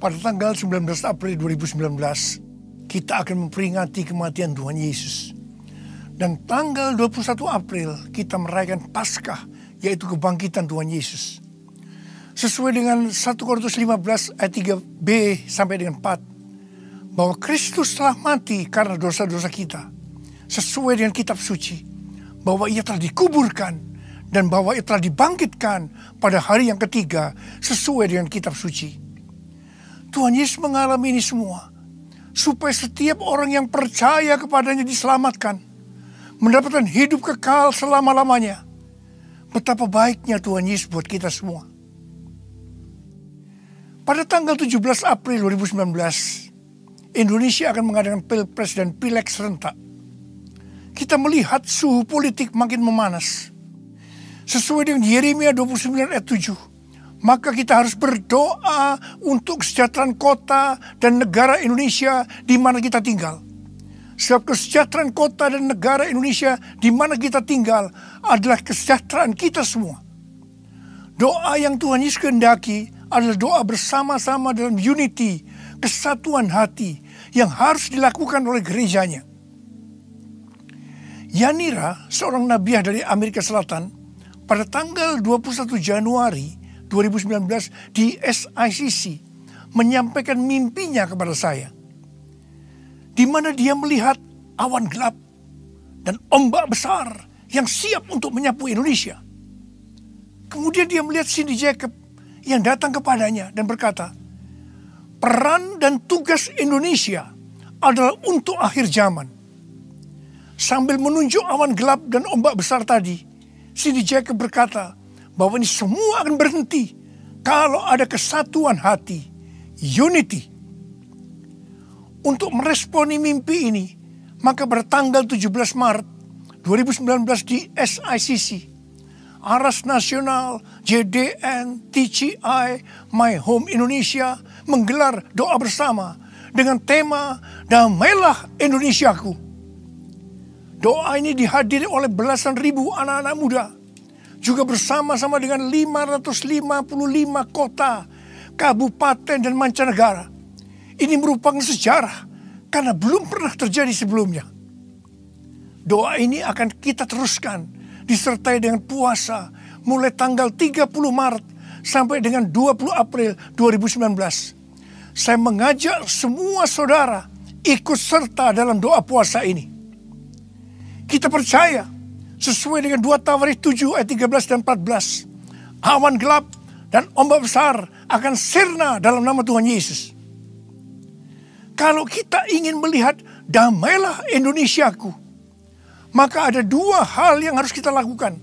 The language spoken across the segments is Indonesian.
Pada tanggal 19 April 2019, kita akan memperingati kematian Tuhan Yesus. Dan tanggal 21 April, kita merayakan Paskah, yaitu kebangkitan Tuhan Yesus. Sesuai dengan 1 Korintus 15 ayat 3b sampai dengan 4, bahwa Kristus telah mati karena dosa-dosa kita. Sesuai dengan kitab suci, bahwa ia telah dikuburkan, dan bahwa ia telah dibangkitkan pada hari yang ketiga, sesuai dengan kitab suci. Tuhan Yesus mengalami ini semua, supaya setiap orang yang percaya kepadanya diselamatkan, mendapatkan hidup kekal selama-lamanya. Betapa baiknya Tuhan Yesus buat kita semua. Pada tanggal 17 April 2019, Indonesia akan mengadakan Pilpres dan Pileg serentak. Kita melihat suhu politik makin memanas. Sesuai dengan Yeremia 29 ayat 7, maka kita harus berdoa untuk kesejahteraan kota dan negara Indonesia di mana kita tinggal. Sebab kesejahteraan kota dan negara Indonesia di mana kita tinggal adalah kesejahteraan kita semua. Doa yang Tuhan Yesus kehendaki adalah doa bersama-sama dalam unity, kesatuan hati yang harus dilakukan oleh gerejanya. Yanira, seorang nabiah dari Amerika Selatan, pada tanggal 21 Januari 2019 di SICC menyampaikan mimpinya kepada saya, di mana dia melihat awan gelap dan ombak besar yang siap untuk menyapu Indonesia. Kemudian dia melihat Cindy Jacob yang datang kepadanya dan berkata, peran dan tugas Indonesia adalah untuk akhir zaman. Sambil menunjuk awan gelap dan ombak besar tadi, Cindy Jacob berkata bahwa ini semua akan berhenti kalau ada kesatuan hati, unity. Untuk meresponi mimpi ini, maka pada tanggal 17 Maret 2019 di SICC, Aras Nasional, JDN, TCI, My Home Indonesia menggelar doa bersama dengan tema Damailah Indonesiaku. Doa ini dihadiri oleh belasan ribu anak-anak muda, juga bersama-sama dengan 555 kota, kabupaten, dan mancanegara. Ini merupakan sejarah karena belum pernah terjadi sebelumnya. Doa ini akan kita teruskan disertai dengan puasa mulai tanggal 30 Maret sampai dengan 20 April 2019. Saya mengajak semua saudara ikut serta dalam doa puasa ini. Kita percaya sesuai dengan 2 Tawarikh 7 ayat 13 dan 14, awan gelap dan ombak besar akan sirna dalam nama Tuhan Yesus. Kalau kita ingin melihat damailah Indonesiaku, maka ada 2 hal yang harus kita lakukan.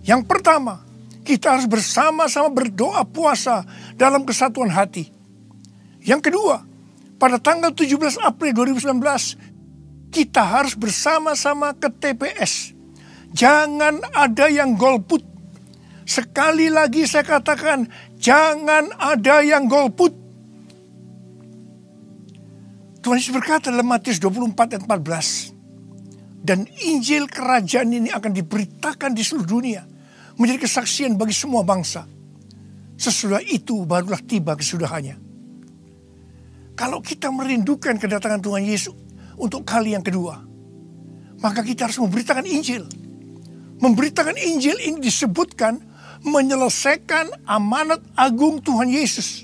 Yang pertama, kita harus bersama-sama berdoa puasa dalam kesatuan hati. Yang kedua, pada tanggal 17 April 2019, kita harus bersama-sama ke TPS. Jangan ada yang golput. Sekali lagi saya katakan, jangan ada yang golput. Tuhan Yesus berkata dalam Matius 24 ayat 14, dan Injil kerajaan ini akan diberitakan di seluruh dunia, menjadi kesaksian bagi semua bangsa. Sesudah itu barulah tiba kesudahannya. Kalau kita merindukan kedatangan Tuhan Yesus untuk kali yang kedua, maka kita harus memberitakan Injil. Memberitakan Injil ini disebutkan menyelesaikan amanat agung Tuhan Yesus.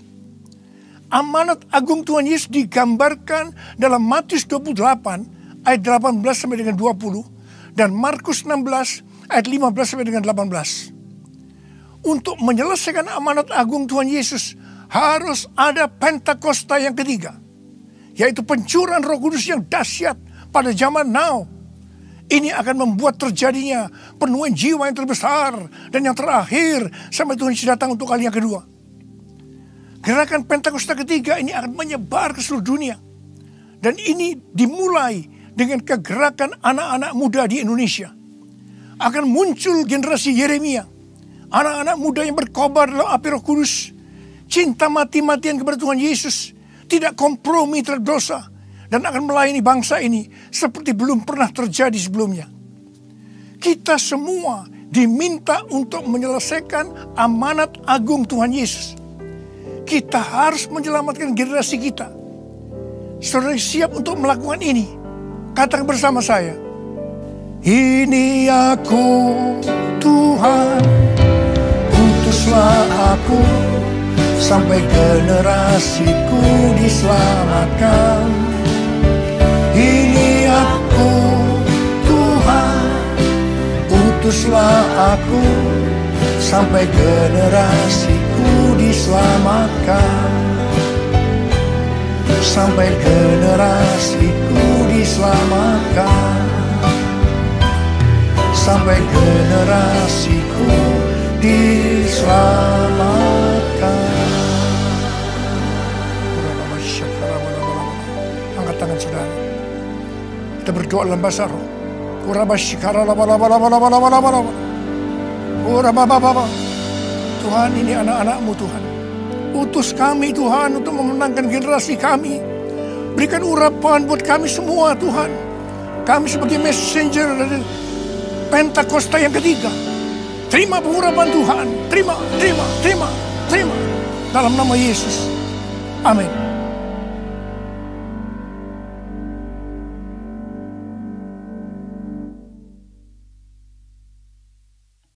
Amanat agung Tuhan Yesus digambarkan dalam Matius 28 ayat 18 sampai dengan 20 dan Markus 16 ayat 15 sampai dengan 18. Untuk menyelesaikan amanat agung Tuhan Yesus harus ada Pentakosta yang ketiga, yaitu pencurahan Roh Kudus yang dahsyat pada zaman now. Ini akan membuat terjadinya penuaian jiwa yang terbesar dan yang terakhir sampai Tuhan Yesus datang untuk kali yang kedua. Gerakan Pentakosta ketiga ini akan menyebar ke seluruh dunia. Dan ini dimulai dengan kegerakan anak-anak muda di Indonesia. Akan muncul generasi Yeremia, anak-anak muda yang berkobar dalam api Roh Kudus, cinta mati-matian kepada Tuhan Yesus, tidak kompromi terhadap dosa, dan akan melayani bangsa ini seperti belum pernah terjadi sebelumnya. Kita semua diminta untuk menyelesaikan amanat agung Tuhan Yesus. Kita harus menyelamatkan generasi kita. Saudara siap untuk melakukan ini? Katakan bersama saya. Ini aku Tuhan, utuslah aku, sampai generasiku diselamatkan. Ini aku Tuhan, utuslah aku, sampai generasiku diselamatkan. Sampai generasiku diselamatkan. Sampai generasiku diselamatkan. Angkat tangan saudara. Kita berdoa dalam bahasa roh. Tuhan, ini anak-anak-Mu Tuhan. Utus kami Tuhan untuk memenangkan generasi kami. Berikan urapan buat kami semua Tuhan. Kami sebagai messenger dari Pentakosta yang ketiga. Terima pengurapan Tuhan. Terima. Dalam nama Yesus. Amin.